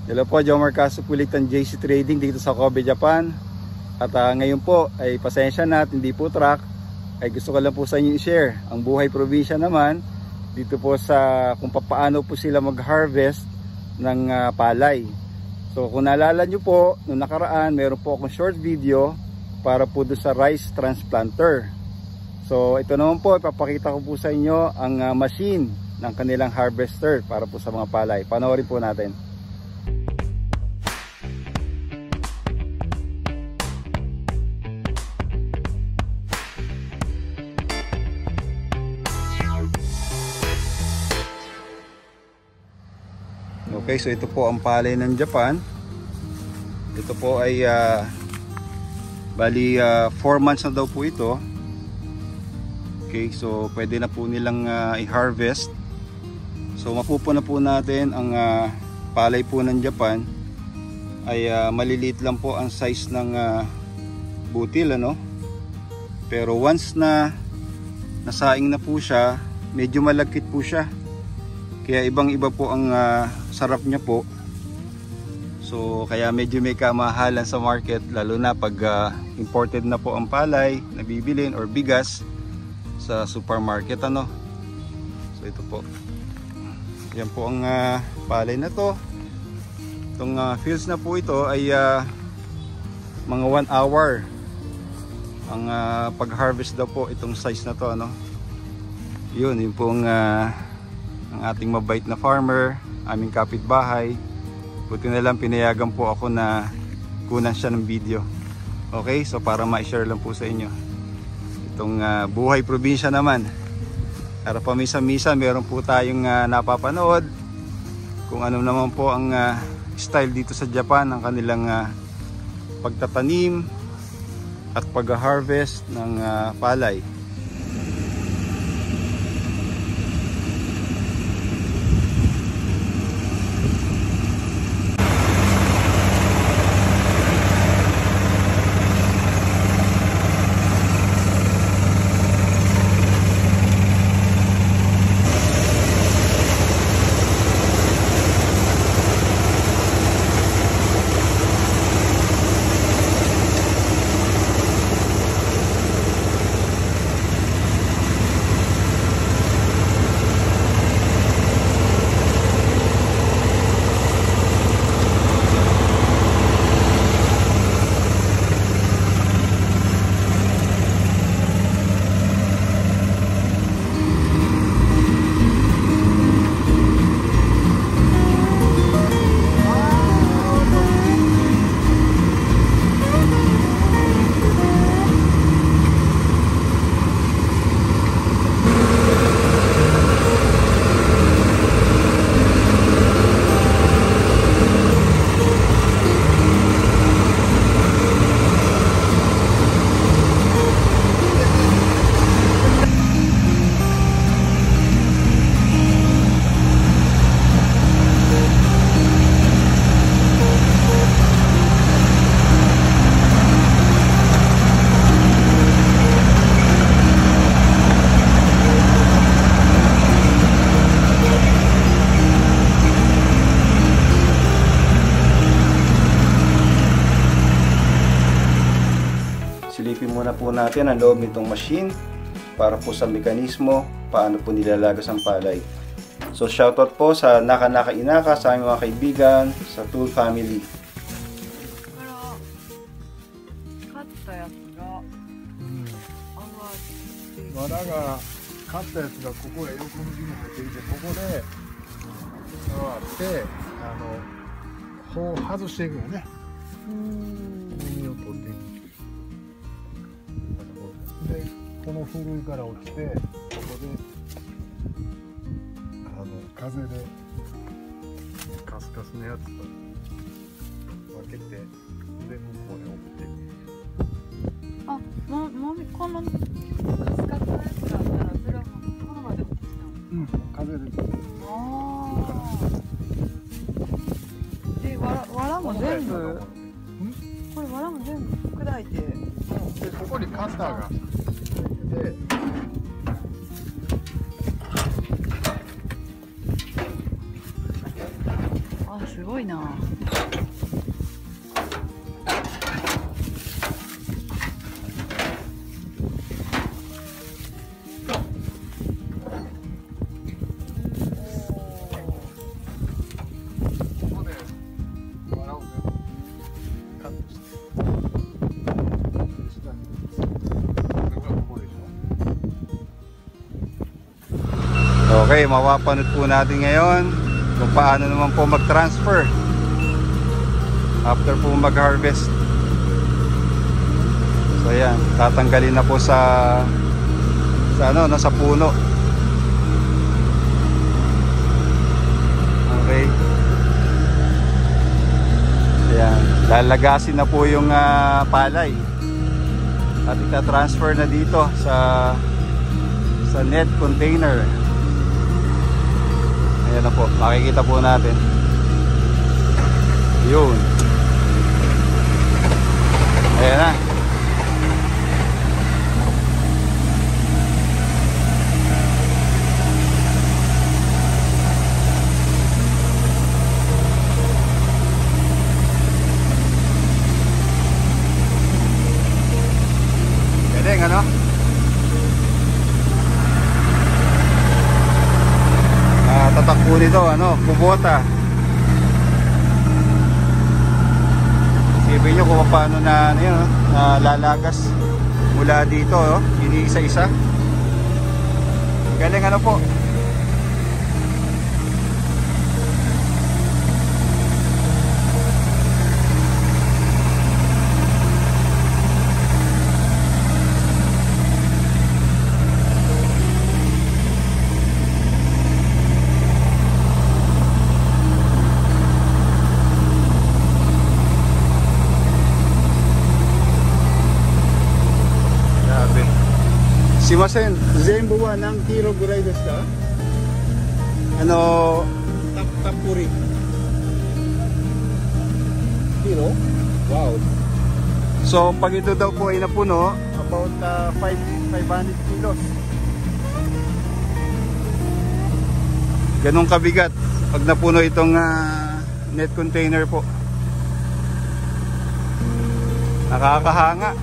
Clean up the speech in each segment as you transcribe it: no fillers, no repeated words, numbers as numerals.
Hello po, Jomar Castro Pulitan, JC Trading dito sa Kobe, Japan. At ngayon po ay pasensya na at hindi po truck. Ay gusto ko lang po sa inyo i-share ang buhay probinsya naman dito po sa kung paano po sila mag-harvest ng palay. So kung naalala nyo po, noong nakaraan meron po akong short video para po doon sa rice transplanter. So ito naman po, ipapakita ko po sa inyo ang machine ng kanilang harvester para po sa mga palay. Panoorin po natin. Okay, so ito po ang palay ng Japan. Ito po ay bali 4 months na daw po ito. Okay, so pwede na po nilang i-harvest. So mapupuna po natin ang palay po ng Japan ay maliliit lang po ang size ng butil, ano? Pero once na nasaing na po siya, medyo malagkit po siya. Kaya ibang iba po ang sarap niya po. So kaya medyo may kamahalan sa market, lalo na pag imported na po ang palay na bibilin or bigas sa supermarket, ano. So ito po, yan po ang palay na to. Itong fields na po ito ay mga 1 hour ang pag harvest daw po itong size na to, ano. Yun po ang ating mabait na farmer, aming kapitbahay. Buti na lang pinayagan po ako na kunan siya ng video. Okay, so para ma-share lang po sa inyo itong buhay probinsya naman. Para pamisa-misa meron po tayong napapanood kung ano naman po ang style dito sa Japan, ang kanilang pagtatanim at pag-harvest ng palay. Silipin muna po natin ang loob nitong machine para po sa mekanismo paano po nilalagas ang palay. So shoutout po sa Naka Inaka, sa aming mga kaibigan, sa Tool family.でこのふるいから落ちてここで風でカスカスのやつと分けてで向こうに送っていく。あ、このカスカスのやつだったらそれはもうこのまで落ちたの？うん、風で。藁も全部？これ藁も全部砕いて。でここにカッターがであ、すごいな。ここで笑うね。カットして。下に。ここでしょ。Okay, mapapanood po natin ngayon kung paano naman po mag-transfer after po mag-harvest. So ayan, tatanggalin na po sa ano, nasa puno. Okay. Ayan, lalagasin na po yung palay at ita-transfer na dito sa net container. Ayan na po, makikita po natin. Yun. Ayan na. Galing, ano? Tatakbo nito, ano, kubota. Isipin nyo kung paano na, ano yun, lalagas mula dito, oh, iniisa-isa. Galing, ano po. Simasen, zenbu wa nang kilo gurai desu ka? Tappuri. Kilo? Wow. So, pag ito daw po ay napuno, about 500 kilos. Ganun kabigat pag napuno itong net container po. Nakakahanga.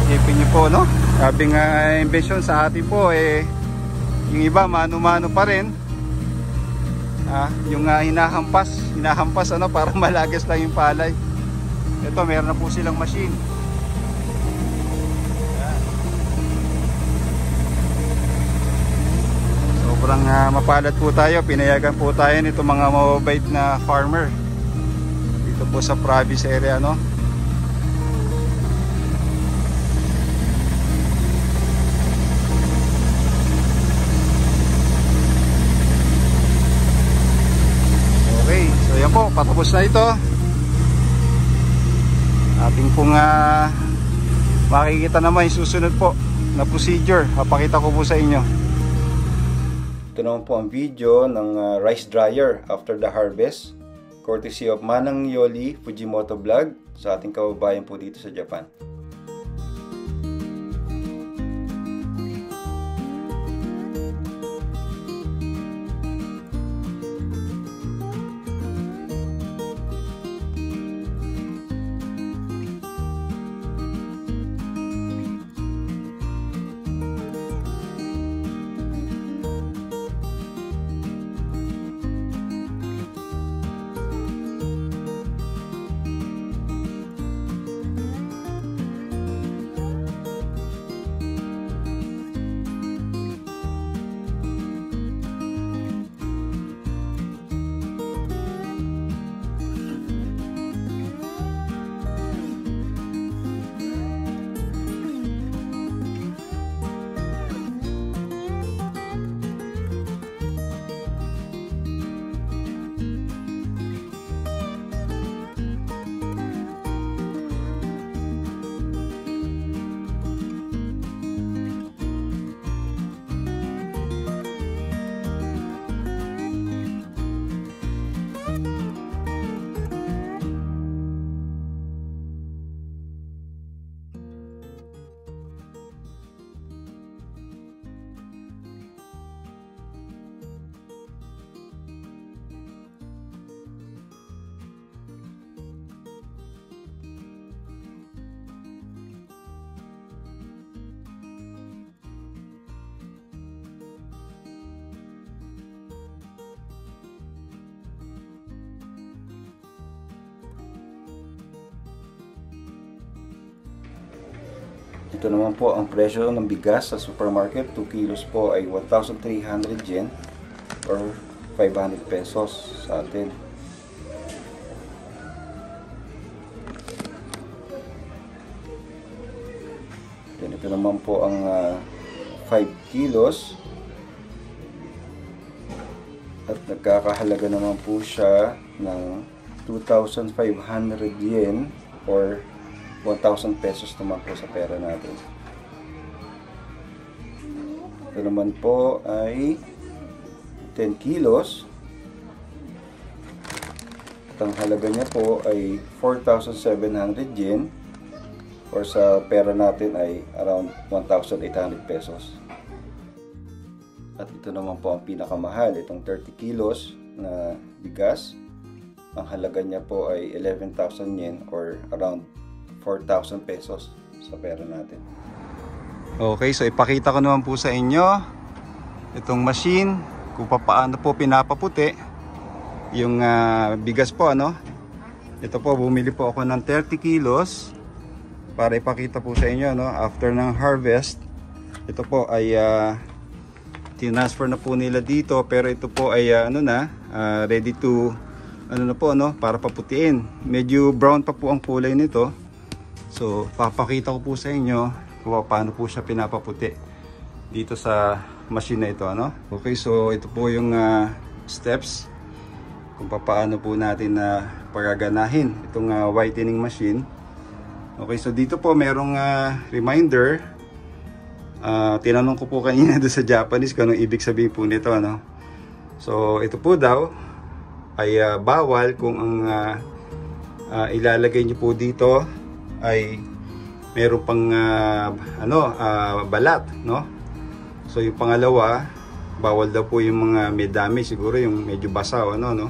Isipin niyo po, no? Sabi nga invention sa atin po, yung iba mano-mano pa rin. Yung hinahampas ano, para malagas lang yung palay. Ito, meron na po silang machine. Ayan. Sobrang mapalad po tayo. Pinayagan po tayo nito mga mababait na farmer dito po sa province area, no? Ayan po, patapos na ito. Ating pong makikita naman yung susunod po na procedure. Papakita ko po sa inyo. Ito naman po ang video ng rice dryer after the harvest, courtesy of Manang Yoli Fujimoto Vlog sa ating kababayan po dito sa Japan. Ito naman po ang presyo ng bigas sa supermarket. 2 kilos po ay 1,300 yen or 500 pesos sa atin. Then ito naman po ang 5 kilos. At nagkakahalaga naman po siya ng 2,500 yen or 1,000 pesos naman po sa pera natin. Ito naman po ay 10 kilos. At ang halaga niya po ay 4,700 yen or sa pera natin ay around 1,800 pesos. At ito naman po ang pinakamahal, itong 30 kilos na bigas. Ang halaga niya po ay 11,000 yen or around 4,000 pesos sa pera natin. Okay, so ipakita ko naman po sa inyo itong machine kung paano po pinapaputi yung bigas po, ano. Ito po, bumili po ako ng 30 kilos para ipakita po sa inyo, no, after ng harvest. Ito po ay tinransfer na po nila dito, pero ito po ay ready to na po, no, para paputiin. Medyo brown pa po ang kulay nito. So papakita ko po sa inyo kung paano po siya pinapaputi dito sa machine na ito, ano. Okay, so ito po yung steps kung paano po natin pagaganahin itong whitening machine. Okay, so dito po merong reminder. Tinanong ko po kanina doon sa Japanese kung anong ibig sabihin po nito, ano. So ito po daw ay bawal kung ang ilalagay niyo po dito ay meron pang balat, no. So yung pangalawa, bawal daw po yung mga may dami, siguro yung medyo basa o ano, no.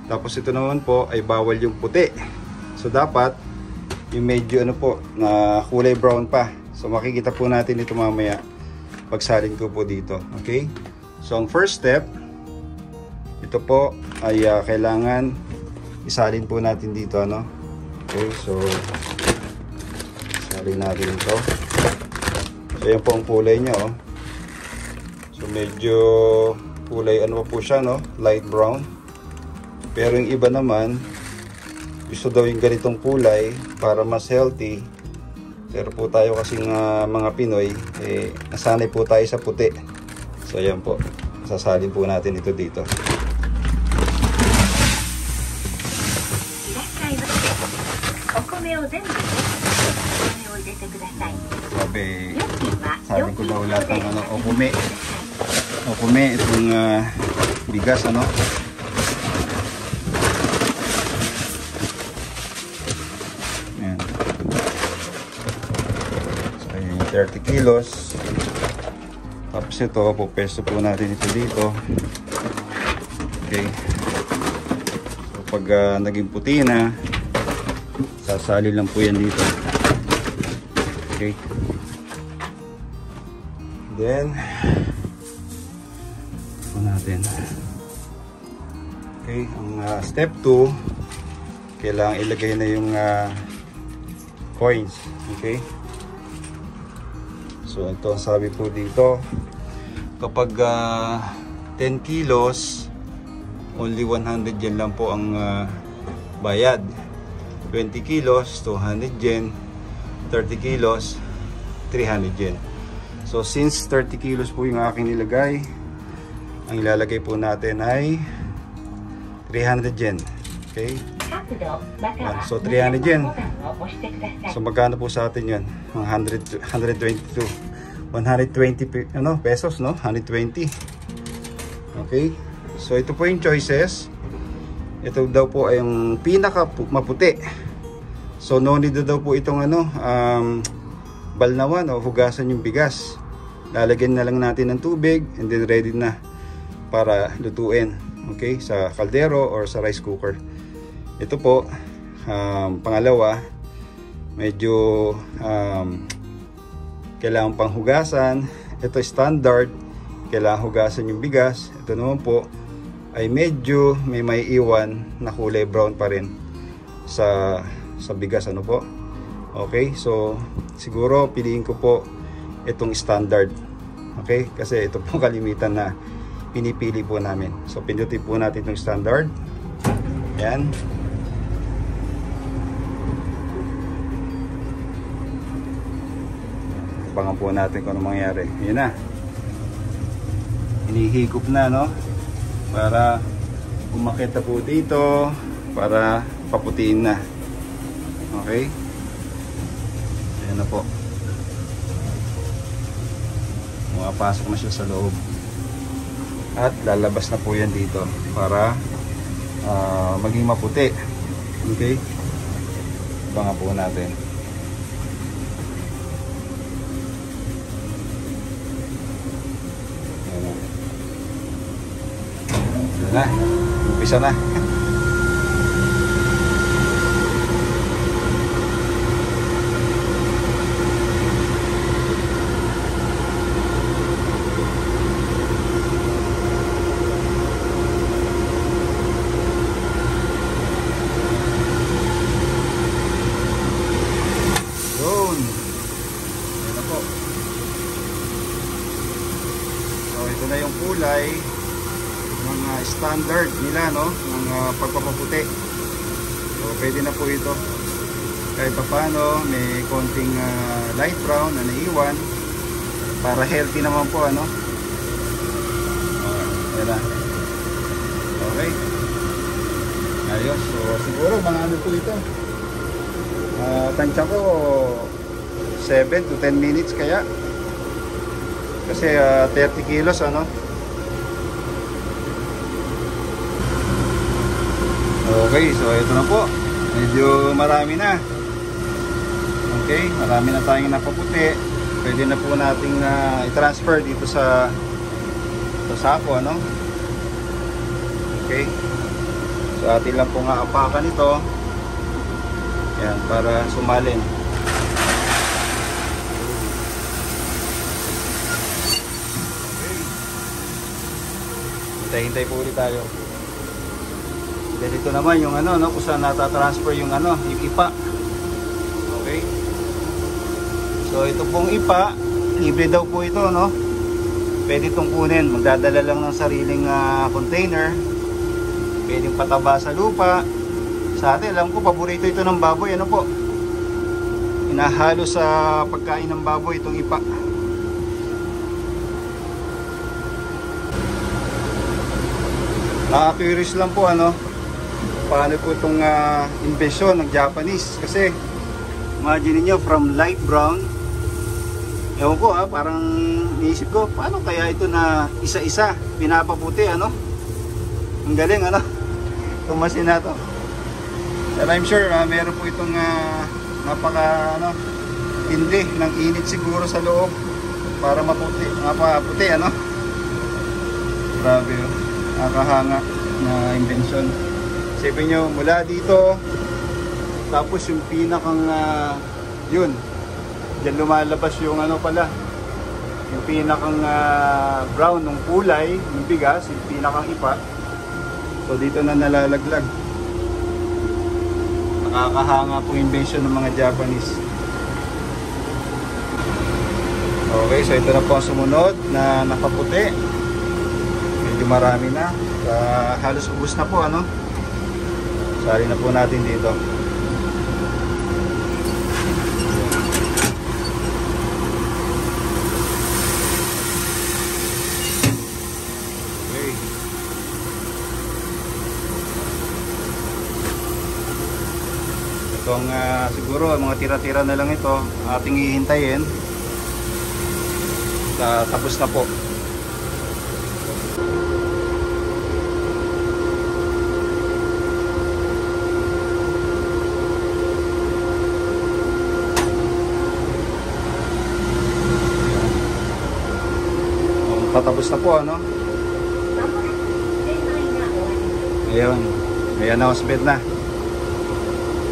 Tapos ito naman po ay bawal yung puti. So dapat yung medyo po na kulay brown pa. So makikita po natin ito mamaya pagsalin ko po dito. Okay? So ang first step, ito po ay kailangan isalin po natin dito, ano. Okay, so salin natin ito. So yan po ang kulay niya, oh. So medyo kulay ano po siya, no, light brown. Pero yung iba naman gusto daw yung ganitong kulay para mas healthy. Pero po tayo kasing mga Pinoy, nasanay po tayo sa puti. So ayan po, sasalin po natin ito dito. Sabi ko daw lahat ng okume itong bigas, ano. Ayan. 30 kilos. Tapos ito, pupesto po natin ito dito. Okay. So pag naging puti na, sasali lang po yan dito. Okay. Then ito natin. Okay, ang step 2, kailangan ilagay na yung coins. Okay. So ito ang sabi po dito, kapag 10 kilos, only 100 yen lang po ang bayad. 20 kilos, 200 yen. 30 kilos, 300 yen. So since 30 kilos po yung aking nilagay, ang ilalagay po natin ay 300 yen. Okay? So 300 yen. So magkano po sa atin yun? 120 pesos, no? 120. Okay? So ito po yung choices. Ito daw po ay yung pinaka maputi. So no need daw po itong balnawan o hugasan yung bigas. Lalagyan na lang natin ng tubig and then ready na para lutuin. Okay? Sa kaldero or sa rice cooker. Ito po, pangalawa, medyo kailangan pang hugasan. Ito standard, kailangan hugasan yung bigas. Ito naman po ay medyo may iwan na kulay brown pa rin sa bigas, ano po. Okay, so siguro piliin ko po itong standard. Okay? Kasi ito po kalimitan na pinipili po namin. So pindutin po natin itong standard. Yan. Abangan po natin kung ano mangyari. Yun na. Hinihigop na, no? Para umakit na po dito. Para paputiin na. Okay? Ayan na po. Pumapasok na siya sa loob. At lalabas na po yan dito. Para maging maputi. Okay? Abangan po natin. Na, umpisa na. Yun. Yan na po. So ito na yung kulay mga standard nila, no, ng pagpapaputi. So pwede na po ito. Kahit pa paano may konting light brown na naiwan para healthy naman po, ano. Yan na. Okay, ayos. So siguro mga ano po ito, tansya ko 7 to 10 minutes kaya, kasi 30 kilos, ano. Okay, so ito na po. Medyo marami na. Okay, marami na tayong napaputi. Pwede na po nating i-transfer dito sa sako, ano? Okay. So atin lang po nga apakan ito. Yan, para sumalin. Okay. Hintay-hintay po ulit tayo. Dito naman yung ano, no, kung saan natatransfer yung ano, yung ipa. Okay. So ito pong ipa, libre daw po ito, no. Pwede itong kunin, magdadala lang ng sariling container. Pwedeng pataba sa lupa. Sa atin, alam ko paborito ito ng baboy, ano po. Inahalo sa pagkain ng baboy itong ipa. Curious lang po, ano, paano po itong invention ng Japanese. Kasi imagine niyo, from light brown, ewan ko, parang niisip ko, paano kaya ito na isa-isa pinapaputi, ano. Ang galing, ano, itong machine na to. And I'm sure meron po itong napaka ano, tindi ng init siguro sa loob para maputi, ano. Grabe, nakahanga na invention. Sabi nyo, mula dito, tapos yung pinakang yun, dyan lumalabas yung ano pala, yung pinakang brown ng kulay ng bigas, yung pinakang ipa. So dito na nalalaglag. Nakakahanga po invention ng mga Japanese. Okay, so ito na po ang sumunod na nakaputi. Medyo marami na, halos ubos na po, ano. Sali na po natin dito. Okay. Itong siguro mga tira-tira na lang ito ating hihintayin. Tapos na po. Tatapos na po, ano. Ayun, may announcement na.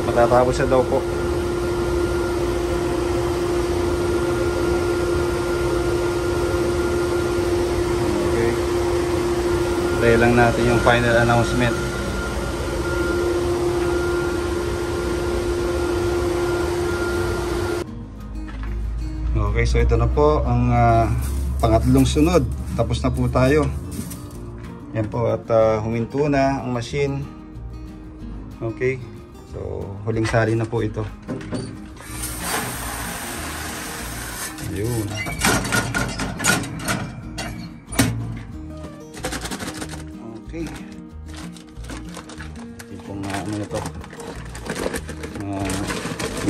Matatapos na daw po. Okay. Tayo lang natin yung final announcement. Okay, so ito na po ang pangatlong sunod. Tapos na po tayo. Yan po, at huminto na ang machine. Okay, so huling sali na po ito. Ayun. Okay. Ito pong ano na to,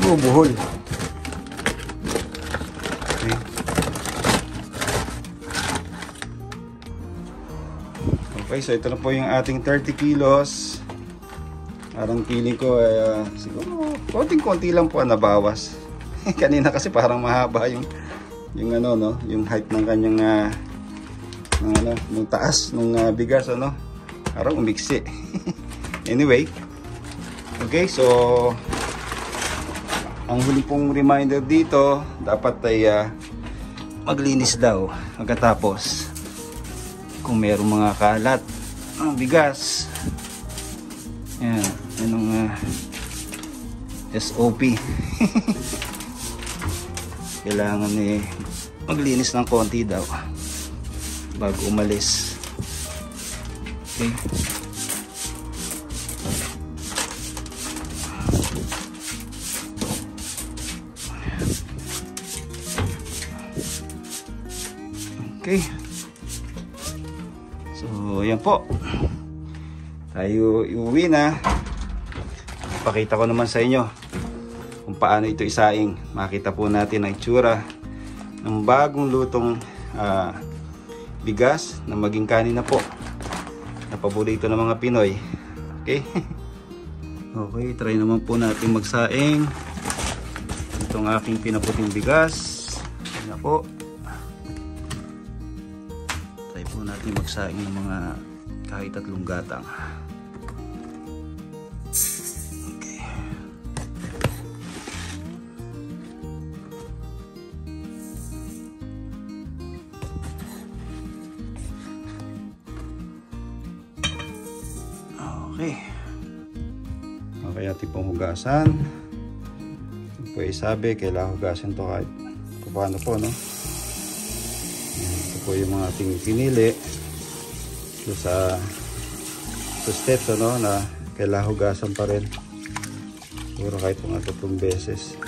bubuhol. Okay. Okay, so ito na po yung ating 30 kilos. Parang feeling ko ay siguro konting-konti lang po nabawas. Kanina kasi parang mahaba yung ano, no, yung height ng kanyang ano, yung taas ng bigas, ano, parang umiksi. Anyway, okay, so ang huli pong reminder dito, dapat ay maglinis daw pagkatapos kung mayroong mga kalat ng bigas. Yan, anong SOP. Kailangan maglinis ng konti daw bago umalis. Okay. Okay. So, yan po. Tayo iuwi na. Pakita ko naman sa inyo kung paano ito isaing. Makita po natin ang itsura ng bagong lutong bigas na maging kanin na po, na paborito ng mga Pinoy. Okay. Okay, try naman po natin magsaing itong aking pinaputing bigas. Yan na po. Try po natin magsaing ng mga kahit 3 gatang. Okay. Okay. Okay, ating pong hugasan. Ito po isabi, kailangan hugasan to kahit paano po, no? Ito po yung mga ating pinili. So, sa steps, ano, na kailangan hugasan pa rin. Siguro kahit mga 3 beses.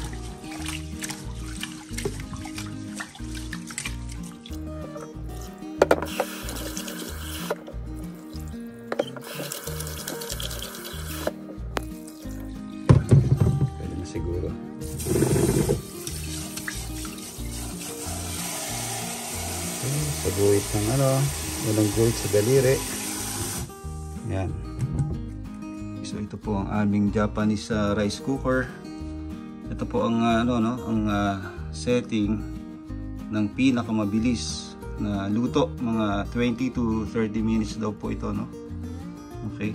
Pwede na siguro. Okay, sa guhit ng ano, walang guhit sa daliri. Yan. So ito po ang aming Japanese rice cooker. Ito po ang ano, no, ang setting ng pinakamabilis na luto. Mga 20 to 30 minutes daw po ito, no. Okay.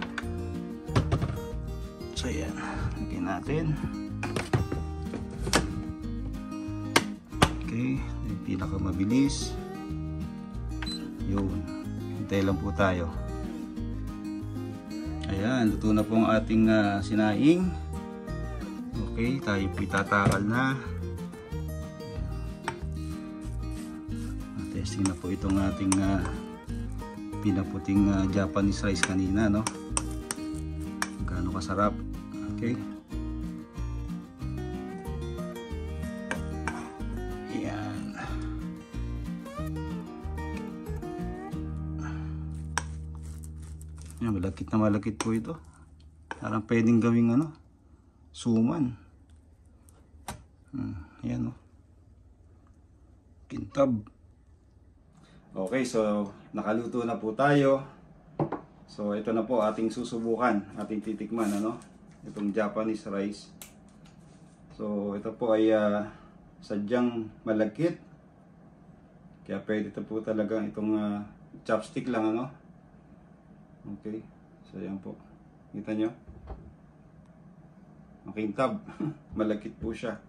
So yan, lagyan natin. Okay, yung pinakamabilis. Yun. Hintay lang po tayo. Ayan, luto na po ang ating sinaing. Okay, tayo po itatakal na. Testing na po itong ating pinaputing Japanese rice kanina, no? Gaano kasarap. Okay. Ayan. Yan, malakit na malakit po ito. Parang pwedeng gawing ano, suman. Ayan, no? Kintab. Okay, so nakaluto na po tayo. So ito na po ating susubukan, ating titikman, ano? Itong Japanese rice. So ito po ay sadyang malagkit. Kaya pwede ito po talaga itong chopstick lang, ano? Okay, so yan po. Kita nyo? Makintab. Malagkit po siya.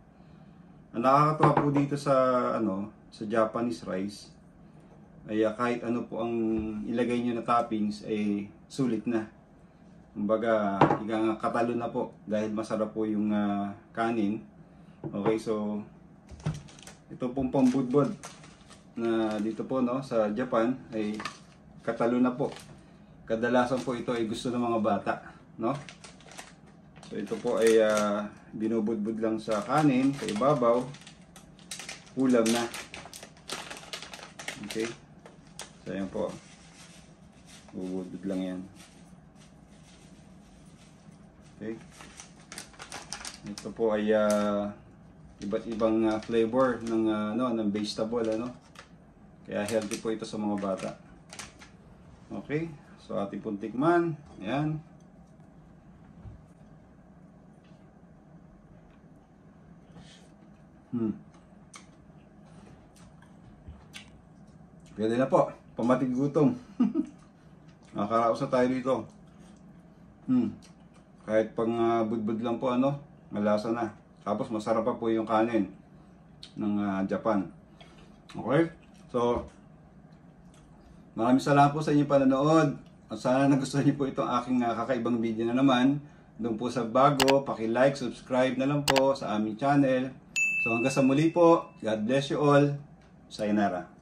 Ang nakakatawa po dito sa ano, sa Japanese rice ay kahit ano po ang ilagay nyo na toppings ay sulit na. Kumbaga, katalo na po dahil masarap po yung kanin. Okay, so ito pong pambudbod na dito po, no, sa Japan ay katalo na po. Kadalasan po ito ay gusto ng mga bata, no? So ito po ay binubudbud lang sa kanin, sa ibabaw, ulam na. Okay? So ayan po. Bubudbud lang yan. Okay? Ito po ay iba't ibang flavor ng ng vegetable, ano. Kaya healthy po ito sa mga bata. Okay? So ating pong tikman. Ayan. Pwede na po. Pamatig gutom. Nakakaraos na tayo dito. Kahit pang budbud lang po, ano, malasa na. Tapos masarap pa po yung kanin ng Japan. Okay? So, maraming salamat po sa inyong panonood. At sana nagustuhan niyo po itong aking kakaibang video na naman. Doon po sa bago, paki-like, subscribe na lang po sa aming channel. So hanggang sa muli po. God bless you all. Sayonara.